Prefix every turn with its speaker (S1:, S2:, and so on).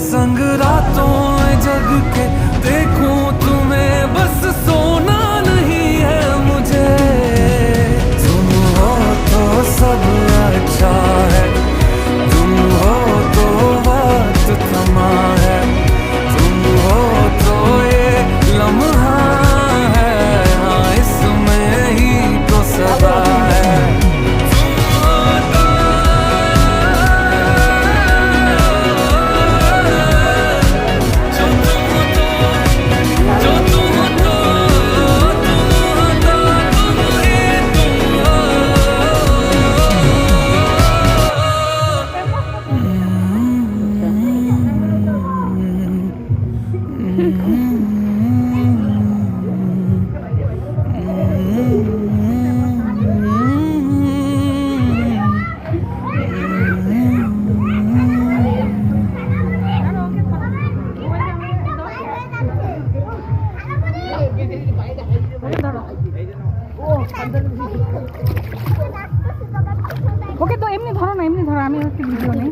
S1: संग रातों में जग के देखूं तुम्हें, बस सोना नहीं है मुझे। तुम हो तो सब अच्छा है, तुम हो तो वक्त थमा है, तुम हो तो ये लम्हा है, हाँ इसमें ही तो सदा है।
S2: ওকে তো এমনি ধরো না, এমনি ধরো, আমি একটু ভিডিও নেই।